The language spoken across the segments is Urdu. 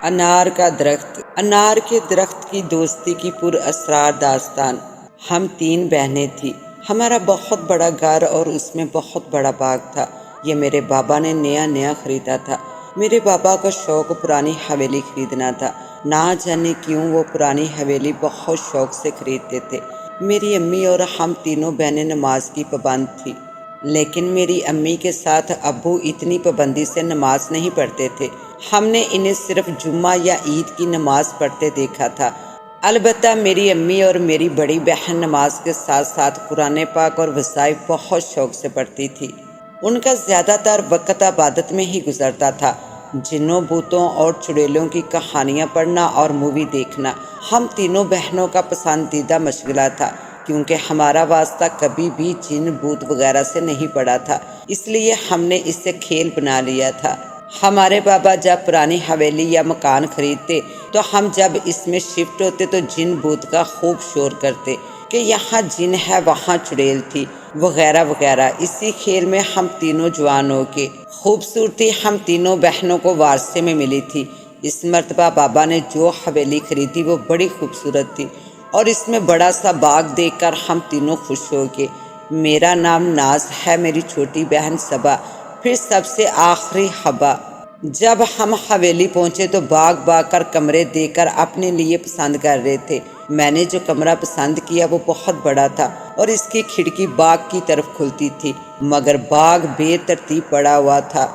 انار کا درخت۔ انار کے درخت کی دوستی کی پر اسرار داستان۔ ہم 3 بہنیں تھیں۔ ہمارا بہت بڑا گھر اور اس میں بہت بڑا باغ تھا۔ یہ میرے بابا نے نیا خریدا تھا۔ میرے بابا کا شوق پرانی حویلی خریدنا تھا۔ نہ جانے کیوں وہ پرانی حویلی بہت شوق سے خریدتے تھے۔ میری امی اور ہم تینوں بہنیں نماز کی پابند تھی، لیکن میری امی کے ساتھ ابو اتنی پابندی سے نماز نہیں پڑھتے تھے۔ ہم نے انہیں صرف جمعہ یا عید کی نماز پڑھتے دیکھا تھا۔ البتہ میری امی اور میری بڑی بہن نماز کے ساتھ ساتھ قرآن پاک اور وظائف بہت شوق سے پڑھتی تھی۔ ان کا زیادہ تر وقت عبادت میں ہی گزرتا تھا۔ جنوں بوتوں اور چڑیلوں کی کہانیاں پڑھنا اور مووی دیکھنا ہم تینوں بہنوں کا پسندیدہ مشغلہ تھا، کیونکہ ہمارا واسطہ کبھی بھی جن بوت وغیرہ سے نہیں پڑا تھا، اس لیے ہم نے اسے کھیل بنا لیا تھا۔ ہمارے بابا جب پرانی حویلی یا مکان خریدتے تو ہم جب اس میں شفٹ ہوتے تو جن بوت کا خوب شور کرتے کہ یہاں جن ہے وہاں چڑیل تھی وغیرہ وغیرہ۔ اسی کھیل میں ہم تینوں جوان ہو کے خوبصورتی ہم تینوں بہنوں کو وارثے میں ملی تھی۔ اس مرتبہ بابا نے جو حویلی خریدی وہ بڑی خوبصورت تھی اور اس میں بڑا سا باغ دیکھ کر ہم تینوں خوش ہو گئے۔ میرا نام ناز ہے، میری چھوٹی بہن صبا، پھر سب سے آخری حبا۔ جب ہم حویلی پہنچے تو باغ کر کمرے دیکھ کر اپنے لیے پسند کر رہے تھے۔ میں نے جو کمرہ پسند کیا وہ بہت بڑا تھا اور اس کی کھڑکی باغ کی طرف کھلتی تھی، مگر باغ بے ترتیب پڑا ہوا تھا۔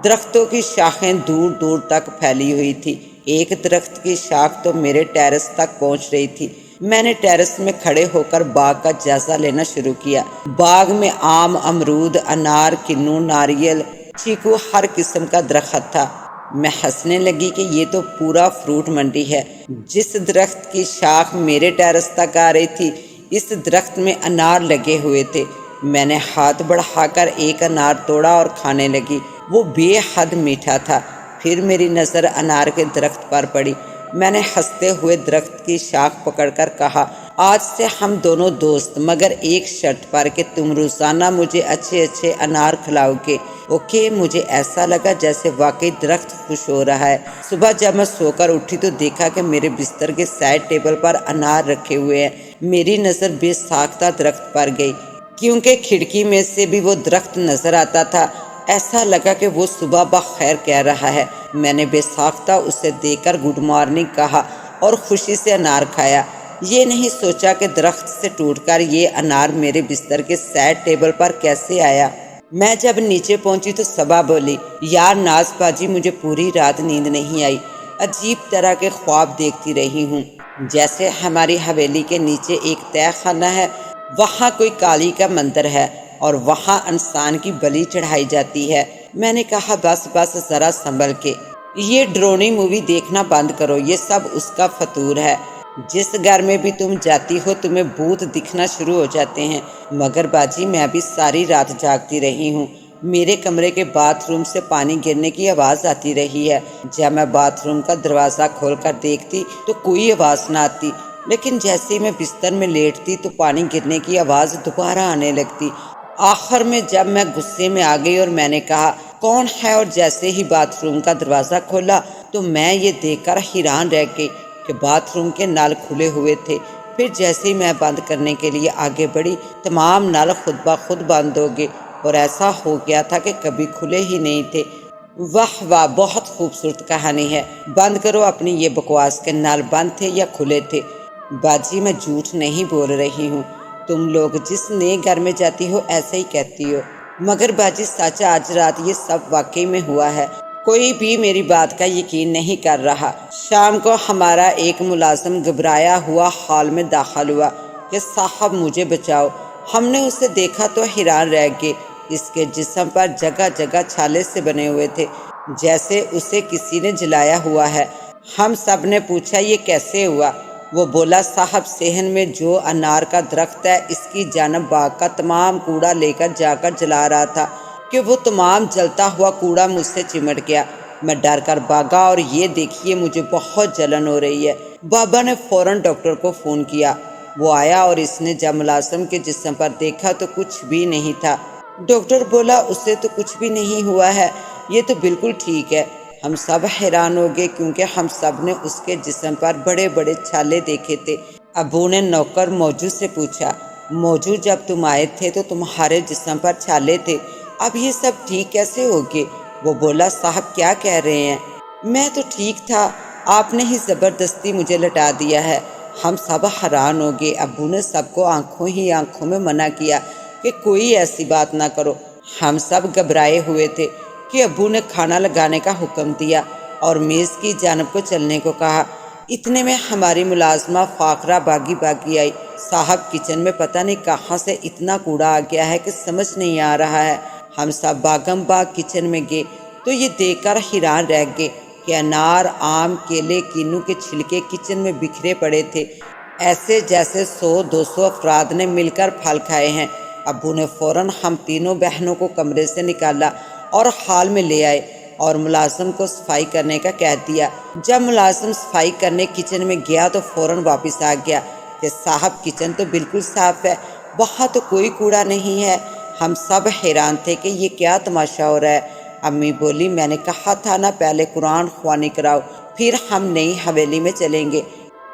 درختوں کی شاخیں دور دور تک پھیلی ہوئی تھی۔ ایک درخت کی شاخ تو میرے ٹیرس تک پہنچ رہی تھی۔ میں نے ٹیرس میں کھڑے ہو کر باغ کا جائزہ لینا شروع کیا۔ باغ میں آم، امرود، انار، کنو، ناریل، چیکو، ہر قسم کا درخت تھا۔ میں ہنسنے لگی کہ یہ تو پورا فروٹ منڈی ہے۔ جس درخت کی شاخ میرے ٹیرس تک آ رہی تھی اس درخت میں انار لگے ہوئے تھے۔ میں نے ہاتھ بڑھا کر ایک انار توڑا اور کھانے لگی۔ وہ بے حد میٹھا تھا۔ پھر میری نظر انار کے درخت پر پڑی۔ میں نے ہنستے ہوئے درخت کی شاخ پکڑ کر کہا، آج سے ہم دونوں دوست، مگر ایک شرط پر کہ تم روزانہ مجھے اچھے اچھے انار کھلاؤ گے، اوکے؟ مجھے ایسا لگا جیسے واقعی درخت خوش ہو رہا ہے۔ صبح جب میں سو کر اٹھی تو دیکھا کہ میرے بستر کے سائڈ ٹیبل پر انار رکھے ہوئے ہیں۔ میری نظر بے ساختہ درخت پر گئی، کیونکہ کھڑکی میں سے بھی وہ درخت نظر آتا تھا۔ ایسا لگا کہ وہ صبح بخیر کہہ رہا ہے۔ میں نے بے ساختہ اسے دیکھ کر گڈ مارننگ کہا اور خوشی سے انار کھایا۔ یہ نہیں سوچا کہ درخت سے ٹوٹ کر یہ انار میرے بستر کے سائڈ ٹیبل پر کیسے آیا۔ میں جب نیچے پہنچی تو صبا بولی، یار ناز باجی، مجھے پوری رات نیند نہیں آئی، عجیب طرح کے خواب دیکھتی رہی ہوں۔ جیسے ہماری حویلی کے نیچے ایک تہہ خانہ ہے، وہاں کوئی کالی کا مندر ہے اور وہاں انسان کی بلی چڑھائی جاتی ہے۔ میں نے کہا بس ذرا سنبھل کے، یہ ڈرونی مووی دیکھنا بند کرو، یہ سب اس کا فطور ہے۔ جس گھر میں بھی تم جاتی ہو تمہیں بھوت دکھنا شروع ہو جاتے ہیں۔ مگر باجی میں بھی ساری رات جاگتی رہی ہوں۔ میرے کمرے کے باتھ روم سے پانی گرنے کی آواز آتی رہی ہے۔ جب میں باتھ روم کا دروازہ کھول کر دیکھتی تو کوئی آواز نہ آتی، لیکن جیسے ہی میں بستر میں لیٹتی تو پانی گرنے کی آواز دوبارہ آنے لگتی۔ آخر میں جب میں غصے میں آ گئی اور میں نے کہا کون ہے، اور جیسے ہی باتھ روم کا دروازہ کھولا تو میں یہ دیکھ کر حیران رہ گئی کہ باتھ روم کے نل کھلے ہوئے تھے۔ پھر جیسے ہی میں بند کرنے کے لیے آگے بڑھی تمام نل خود بخود بند ہو گئے اور ایسا ہو گیا تھا کہ کبھی کھلے ہی نہیں تھے۔ واہ واہ، بہت خوبصورت کہانی ہے، بند کرو اپنی یہ بکواس کہ نل بند تھے یا کھلے تھے۔ باجی میں جھوٹ نہیں بول رہی ہوں، تم لوگ جس نئے گھر میں جاتی ہو ایسے ہی کہتی ہو، مگر باجی سچ آج رات یہ سب واقعی میں ہوا ہے۔ کوئی بھی میری بات کا یقین نہیں کر رہا۔ شام کو ہمارا ایک ملازم گھبرایا ہوا حال میں داخل ہوا کہ صاحب مجھے بچاؤ۔ ہم نے اسے دیکھا تو حیران رہ گئے۔ اس کے جسم پر جگہ جگہ چھالے سے بنے ہوئے تھے، جیسے اسے کسی نے جلایا ہوا ہے۔ ہم سب نے پوچھا یہ کیسے ہوا؟ وہ بولا صاحب صحن میں جو انار کا درخت ہے اس کی جانب باغ کا تمام کوڑا لے کر جا کر جلا رہا تھا کہ وہ تمام جلتا ہوا کوڑا مجھ سے چمٹ گیا۔ میں ڈر کر بھاگا اور یہ دیکھیے مجھے بہت جلن ہو رہی ہے۔ بابا نے فوراً ڈاکٹر کو فون کیا۔ وہ آیا اور اس نے جب ملازم کے جسم پر دیکھا تو کچھ بھی نہیں تھا۔ ڈاکٹر بولا اسے تو کچھ بھی نہیں ہوا ہے، یہ تو بالکل ٹھیک ہے۔ ہم سب حیران ہو گئے کیونکہ ہم سب نے اس کے جسم پر بڑے بڑے چھالے دیکھے تھے۔ ابو نے نوکر موجو سے پوچھا، موجو جب تم آئے تھے تو تمہارے جسم پر چھالے تھے، اب یہ سب ٹھیک کیسے ہو گئے؟ وہ بولا، صاحب کیا کہہ رہے ہیں، میں تو ٹھیک تھا، آپ نے ہی زبردستی مجھے لٹا دیا ہے۔ ہم سب حیران ہو گئے۔ ابو نے سب کو آنکھوں میں منع کیا کہ کوئی ایسی بات نہ کرو۔ ہم سب گھبرائے ہوئے تھے کہ ابو نے کھانا لگانے کا حکم دیا اور میز کی جانب کو چلنے کو کہا۔ اتنے میں ہماری ملازمہ فاقرہ باگی باگی آئی۔ صاحب کچن میں پتہ نہیں کہاں سے اتنا کوڑا آ گیا ہے کہ سمجھ نہیں آ رہا ہے۔ ہم سب باغم باغ کچن میں گئے تو یہ دیکھ کر حیران رہ گئے کہ انار، آم، کیلے، کینو کے چھلکے کچن میں بکھرے پڑے تھے، ایسے جیسے 100-200 افراد نے مل کر پھل کھائے ہیں۔ ابو نے فوراً ہم تینوں بہنوں کو کمرے سے نکالا اور ہال میں لے آئے اور ملازم کو صفائی کرنے کا کہہ دیا۔ جب ملازم صفائی کرنے کچن میں گیا تو فوراً واپس آ گیا کہ صاحب کچن تو بالکل صاف ہے، وہاں تو کوئی کوڑا نہیں ہے۔ ہم سب حیران تھے کہ یہ کیا تماشا ہو رہا ہے۔ امی بولی، میں نے کہا تھا نا پہلے قرآن خوانی کراؤ، پھر ہم نئی حویلی میں چلیں گے۔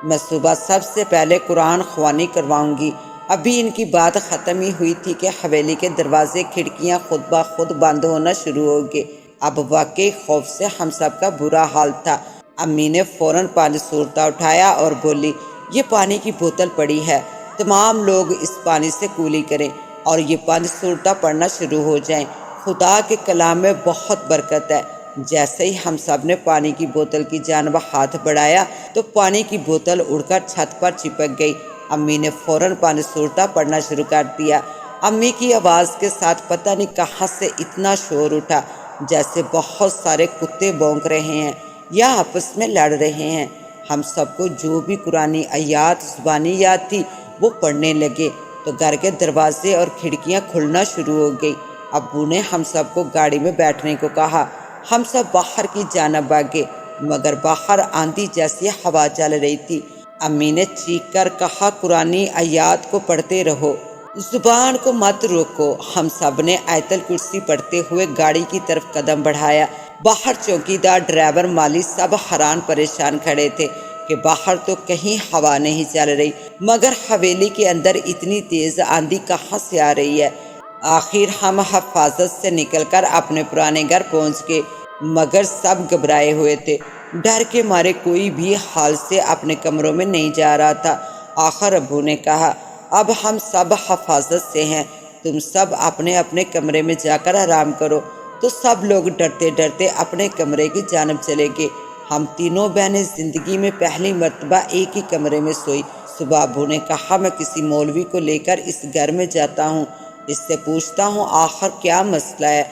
میں صبح سب سے پہلے قرآن خوانی کرواؤں گی۔ ابھی ان کی بات ختم ہی ہوئی تھی کہ حویلی کے دروازے کھڑکیاں خود بخود بند ہونا شروع ہو گئے۔ اب واقعی خوف سے ہم سب کا برا حال تھا۔ امی نے فوراً پانی صورتہ اٹھایا اور بولی، یہ پانی کی بوتل پڑی ہے، تمام لوگ اس پانی سے کولی کریں اور یہ پانی صورتہ پڑھنا شروع ہو جائیں، خدا کے کلام میں بہت برکت ہے۔ جیسے ہی ہم سب نے پانی کی بوتل کی جانب ہاتھ بڑھایا تو پانی کی بوتل اڑ کر چھت پر چپک گئی۔ امی نے فوراً پانی صورتہ پڑھنا شروع کر دیا۔ امی کی آواز کے ساتھ پتہ نہیں کہاں سے اتنا شور اٹھا جیسے بہت سارے کتے بھونک رہے ہیں یا آپس میں لڑ رہے ہیں۔ ہم سب کو جو بھی قرآنی آیات زبانی یاد تھی وہ پڑھنے لگے تو گھر کے دروازے اور کھڑکیاں کھلنا شروع ہو گئی۔ ابو نے ہم سب کو گاڑی میں بیٹھنے کو کہا۔ ہم سب باہر کی جانب بھاگے مگر باہر آندھی جیسی ہوا چل رہی تھی۔ امی نے چیخ کر کہا، قرآنی آیات کو پڑھتے رہو، زبان کو مت روکو۔ ہم سب نے آیت الکرسی پڑھتے ہوئے گاڑی کی طرف قدم بڑھایا۔ باہر چوکیدار، ڈرائیور، مالی سب حیران پریشان کھڑے تھے کہ باہر تو کہیں ہوا نہیں چل رہی مگر حویلی کے اندر اتنی تیز آندھی کہاں سے آ رہی ہے۔ آخر ہم حفاظت سے نکل کر اپنے پرانے گھر پہنچ گئے مگر سب گھبرائے ہوئے تھے، ڈر کے مارے کوئی بھی حال سے اپنے کمروں میں نہیں جا رہا تھا۔ آخر ابو نے کہا، اب ہم سب حفاظت سے ہیں، تم سب اپنے اپنے کمرے میں جا کر آرام کرو۔ تو سب لوگ ڈرتے ڈرتے اپنے کمرے کی جانب چلے گئے۔ ہم تینوں بہنیں زندگی میں پہلی مرتبہ ایک ہی کمرے میں سوئی۔ صبح ابو نے کہا، میں کسی مولوی کو لے کر اس گھر میں جاتا ہوں، اس سے پوچھتا ہوں آخر کیا مسئلہ ہے،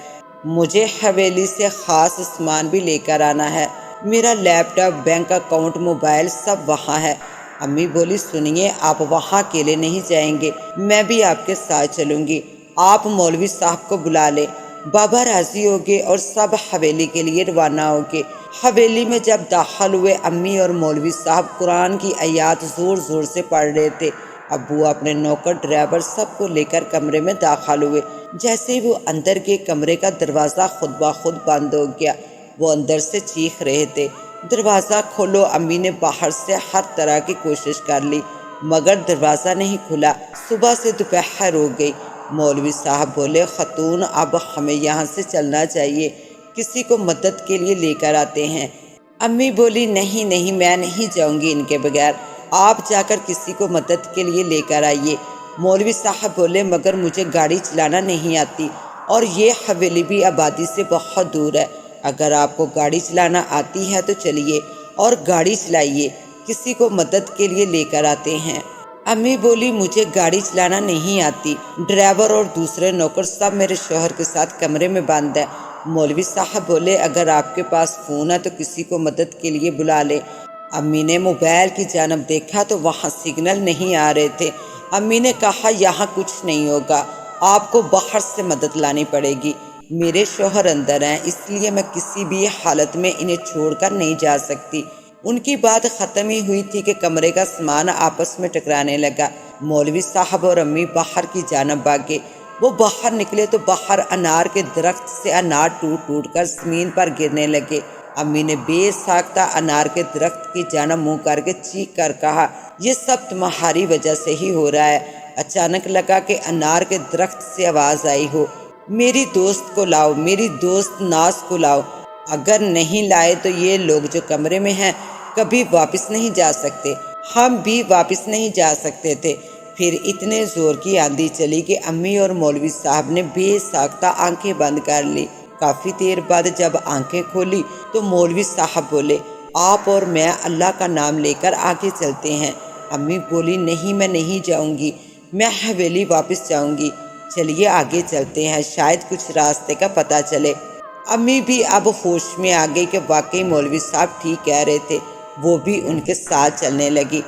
مجھے حویلی سے خاص سامان بھی لے کر آنا ہے، میرا لیپ ٹاپ، بینک اکاؤنٹ، موبائل سب وہاں ہے۔ امی بولی، سنیے، آپ وہاں اکیلے نہیں جائیں گے، میں بھی آپ کے ساتھ چلوں گی، آپ مولوی صاحب کو بلا لیں۔ بابا راضی ہو گئے اور سب حویلی کے لیے روانہ ہو گئے۔ حویلی میں جب داخل ہوئے، امی اور مولوی صاحب قرآن کی آیات زور زور سے پڑھ رہے تھے۔ ابو اپنے نوکر، ڈرائیور سب کو لے کر کمرے میں داخل ہوئے۔ جیسے ہی وہ اندر کے کمرے کا دروازہ خود بخود بند ہو گیا، وہ اندر سے چیخ رہے تھے، دروازہ کھولو۔ امی نے باہر سے ہر طرح کی کوشش کر لی مگر دروازہ نہیں کھلا۔ صبح سے دوپہر ہو گئی۔ مولوی صاحب بولے، خاتون، اب ہمیں یہاں سے چلنا چاہیے، کسی کو مدد کے لیے لے کر آتے ہیں۔ امی بولی، نہیں نہیں، میں نہیں جاؤں گی ان کے بغیر، آپ جا کر کسی کو مدد کے لیے لے کر آئیے۔ مولوی صاحب بولے، مگر مجھے گاڑی چلانا نہیں آتی اور یہ حویلی بھی آبادی سے بہت دور ہے، اگر آپ کو گاڑی چلانا آتی ہے تو چلیے اور گاڑی چلائیے، کسی کو مدد کے لیے لے کر آتے ہیں۔ امی بولی، مجھے گاڑی چلانا نہیں آتی، ڈرائیور اور دوسرے نوکر سب میرے شوہر کے ساتھ کمرے میں بند ہے۔ مولوی صاحب بولے، اگر آپ کے پاس فون ہے تو کسی کو مدد کے لیے بلا لیں۔ امی نے موبائل کی جانب دیکھا تو وہاں سگنل نہیں آ رہے تھے۔ امی نے کہا، یہاں کچھ نہیں ہوگا، آپ کو باہر سے مدد لانی پڑے گی، میرے شوہر اندر ہیں، اس لیے میں کسی بھی حالت میں انہیں چھوڑ کر نہیں جا سکتی۔ ان کی بات ختم ہی ہوئی تھی کہ کمرے کا سامان آپس میں ٹکرانے لگا۔ مولوی صاحب اور امی باہر کی جانب بھاگے۔ وہ باہر نکلے تو باہر انار کے درخت سے انار ٹوٹ ٹوٹ کر زمین پر گرنے لگے۔ امی نے بے ساختہ انار کے درخت کی جانب منہ کر کے چیخ کر کہا، یہ سب تمہاری وجہ سے ہی ہو رہا ہے۔ اچانک لگا کہ انار کے درخت سے آواز آئی ہو، میری دوست کو لاؤ، میری دوست ناز کو لاؤ، اگر نہیں لائے تو یہ لوگ جو کمرے میں ہیں کبھی واپس نہیں جا سکتے۔ ہم بھی واپس نہیں جا سکتے تھے۔ پھر اتنے زور کی آندھی چلی کہ امی اور مولوی صاحب نے بے ساختہ آنکھیں بند کر لی۔ کافی دیر بعد جب آنکھیں کھولی تو مولوی صاحب بولے، آپ اور میں اللہ کا نام لے کر آگے چلتے ہیں۔ امی بولی، نہیں میں نہیں جاؤں گی، میں حویلی واپس جاؤں گی۔ چلیے آگے چلتے ہیں، شاید کچھ راستے کا پتہ چلے۔ امی بھی اب ہوش میں آ گئی کہ واقعی مولوی صاحب ٹھیک کہہ رہے تھے، وہ بھی ان کے ساتھ چلنے لگی۔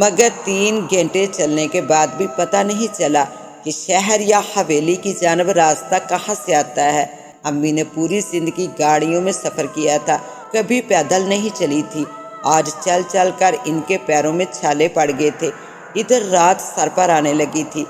مگر 3 گھنٹے چلنے کے بعد بھی پتہ نہیں چلا کہ شہر یا حویلی کی جانب راستہ کہاں سے آتا ہے۔ امی نے پوری زندگی گاڑیوں میں سفر کیا تھا، کبھی پیدل نہیں چلی تھی۔ آج چل چل کر ان کے پیروں میں چھالے پڑ گئے تھے۔ ادھر رات سر پر آنے لگی تھی،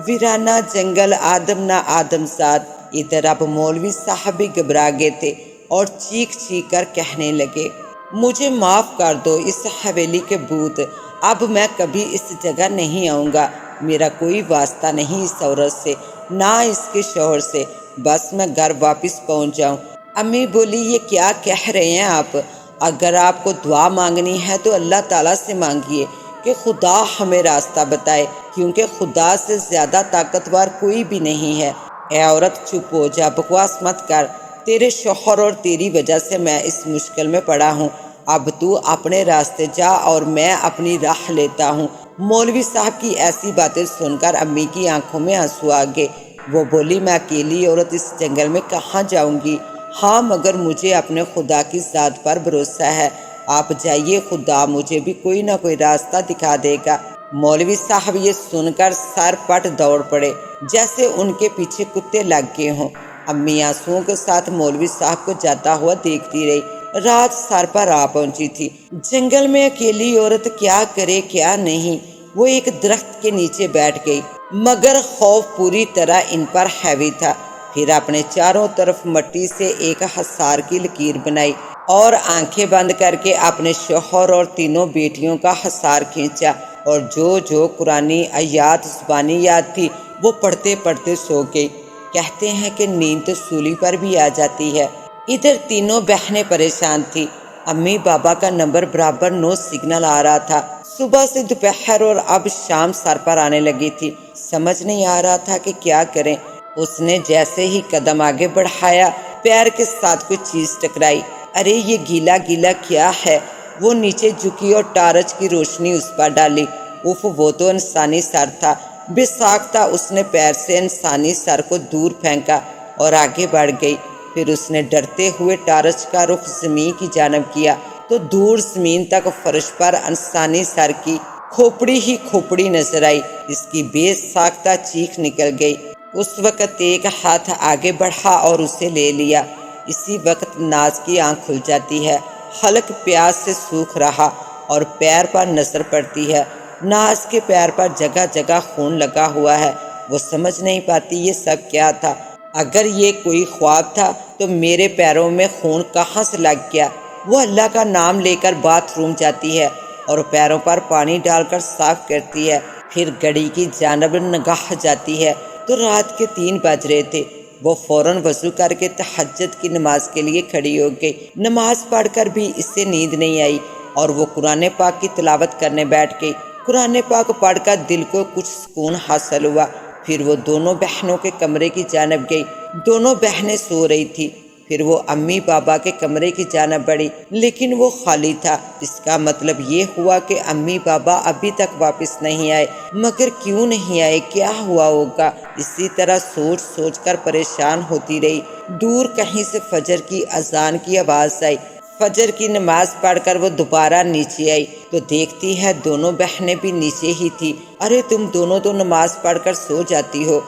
ویرانہ جنگل، آدم نہ آدم زاد۔ ادھر اب مولوی صاحب بھی گھبرا گئے تھے اور چیخ چیخ کر کہنے لگے، مجھے معاف کر دو اس حویلی کے بھوت، اب میں کبھی اس جگہ نہیں آؤں گا۔ میرا کوئی واسطہ نہیں اس عورت سے، نہ اس کے شوہر سے، بس میں گھر واپس پہنچ جاؤں۔ امی بولی، یہ کیا کہہ رہے ہیں آپ؟ اگر آپ کو دعا مانگنی ہے تو اللہ تعالیٰ سے مانگیے کہ خدا ہمیں راستہ بتائے، کیونکہ خدا سے زیادہ طاقتور کوئی بھی نہیں ہے۔ اے عورت چپ ہو جا، بکواس مت کر، تیرے شوہر اور تیری وجہ سے میں اس مشکل میں پڑا ہوں۔ اب تو اپنے راستے جا اور میں اپنی راہ لیتا ہوں۔ مولوی صاحب کی ایسی باتیں سن کر امی کی آنکھوں میں آنسو آ گئے۔ وہ بولی، میں اکیلی عورت اس جنگل میں کہاں جاؤں گی؟ ہاں مگر مجھے اپنے خدا کی ذات پر بھروسہ ہے، آپ جائیے، خدا مجھے بھی کوئی نہ کوئی راستہ دکھا دے گا۔ مولوی صاحب یہ سن کر سر پٹ دوڑ پڑے، جیسے ان کے پیچھے کتے لگ گئے ہوں۔ امی آنسوؤں کے ساتھ مولوی صاحب کو جاتا ہوا دیکھتی رہی۔ رات سر پر آ پہنچی تھی۔ جنگل میں اکیلی عورت کیا کرے کیا نہیں۔ وہ ایک درخت کے نیچے بیٹھ گئی، مگر خوف پوری طرح ان پر حاوی تھا۔ پھر اپنے چاروں طرف مٹی سے ایک حصار کی لکیر بنائی اور آنکھیں بند کر کے اپنے شوہر اور تینوں بیٹیوں کا حصار کھینچا، اور جو قرآنی آیات زبانی یاد تھی وہ پڑھتے پڑھتے سو گئی۔ کہتے ہیں کہ نیند تو سولی پر بھی آ جاتی ہے۔ ادھر تینوں بہنیں پریشان تھی۔ امی بابا کا نمبر برابر 9 سگنل آ رہا تھا۔ صبح سے دوپہر اور اب شام سر پر آنے لگی تھی۔ سمجھ نہیں آ رہا تھا کہ کیا کریں۔ اس نے جیسے ہی قدم آگے بڑھایا، پیر کے ساتھ کوئی چیز ٹکرائی۔ ارے یہ گیلا گیلا کیا ہے؟ وہ نیچے جھکی اور ٹارچ کی روشنی اس پر ڈالی۔ اف، وہ تو انسانی سر تھا۔ بے ساختہ اس نے پیر سے انسانی سر کو دور پھینکا اور آگے بڑھ گئی۔ پھر اس نے ڈرتے ہوئے ٹارچ کا رخ زمین کی جانب کیا تو دور زمین تک فرش پر انسانی سر کی کھوپڑی ہی کھوپڑی نظر آئی۔ اس کی بے ساختہ چیخ نکل گئی۔ اس وقت ایک ہاتھ آگے بڑھا اور اسے لے لیا۔ اسی وقت ناز کی آنکھ کھل جاتی ہے۔ حلق پیاس سے سوکھ رہا اور پیر پر نظر پڑتی ہے۔ ناز کے پیر پر جگہ جگہ خون لگا ہوا ہے۔ وہ سمجھ نہیں پاتی یہ سب کیا تھا۔ اگر یہ کوئی خواب تھا تو میرے پیروں میں خون کہاں سے لگ گیا؟ وہ اللہ کا نام لے کر باتھ روم جاتی ہے اور پیروں پر پانی ڈال کر صاف کرتی ہے۔ پھر گھڑی کی جانب نگاہ جاتی ہے تو رات کے 3 بج رہے تھے۔ وہ فوراً وضو کر کے تہجد کی نماز کے لیے کھڑی ہو گئی۔ نماز پڑھ کر بھی اس سے نیند نہیں آئی اور وہ قرآن پاک کی تلاوت کرنے بیٹھ گئی۔ قرآن پاک پڑھ کر دل کو کچھ سکون حاصل ہوا۔ پھر وہ دونوں بہنوں کے کمرے کی جانب گئی۔ دونوں بہنیں سو رہی تھی۔ پھر وہ امی بابا کے کمرے کی جانب بڑھی، لیکن وہ خالی تھا۔ اس کا مطلب یہ ہوا کہ امی بابا ابھی تک واپس نہیں آئے۔ مگر کیوں نہیں آئے؟ کیا ہوا ہوگا؟ اسی طرح سوچ سوچ کر پریشان ہوتی رہی۔ دور کہیں سے فجر کی اذان کی آواز آئی۔ فجر کی نماز پڑھ کر وہ دوبارہ نیچے آئی تو دیکھتی ہے دونوں بہنیں بھی نیچے ہی تھی۔ ارے تم دونوں تو نماز پڑھ کر سو جاتی ہو،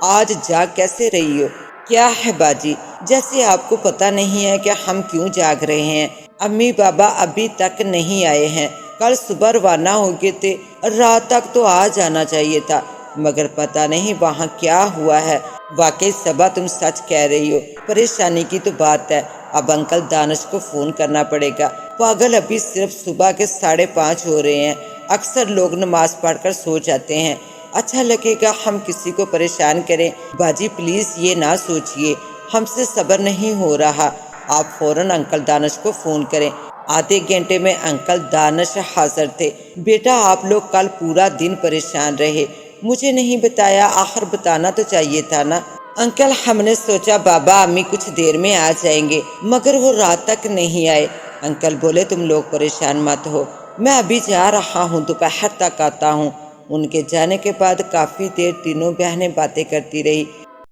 آج جاگ کیسے رہی ہو؟ کیا ہے باجی، جیسے آپ کو پتہ نہیں ہے کہ ہم کیوں جاگ رہے ہیں؟ امی بابا ابھی تک نہیں آئے ہیں، کل صبح روانہ ہو گئے تھے، رات تک تو آ جانا چاہیے تھا، مگر پتہ نہیں وہاں کیا ہوا ہے۔ واقعی صبا تم سچ کہہ رہی ہو، پریشانی کی تو بات ہے، اب انکل دانش کو فون کرنا پڑے گا۔ پاگل، ابھی صرف صبح کے 5:30 ہو رہے ہیں۔ اکثر لوگ نماز پڑھ کر سو جاتے ہیں۔ اچھا لگے گا ہم کسی کو پریشان کریں۔ باجی پلیز یہ نہ سوچئے، ہم سے صبر نہیں ہو رہا۔ آپ فوراً انکل دانش کو فون کریں۔ آدھے گھنٹے میں انکل دانش حاضر تھے۔ بیٹا آپ لوگ کل پورا دن پریشان رہے، مجھے نہیں بتایا، آخر بتانا تو چاہیے تھا نا۔ انکل ہم نے سوچا بابا امی کچھ دیر میں آ جائیں گے، مگر وہ رات تک نہیں آئے۔ انکل بولے تم لوگ پریشان مت ہو، میں ابھی جا رہا ہوں، دوپہر تک آتا ہوں۔ ان کے جانے کے بعد کافی دیر تینوں بہنیں باتیں کرتی رہی۔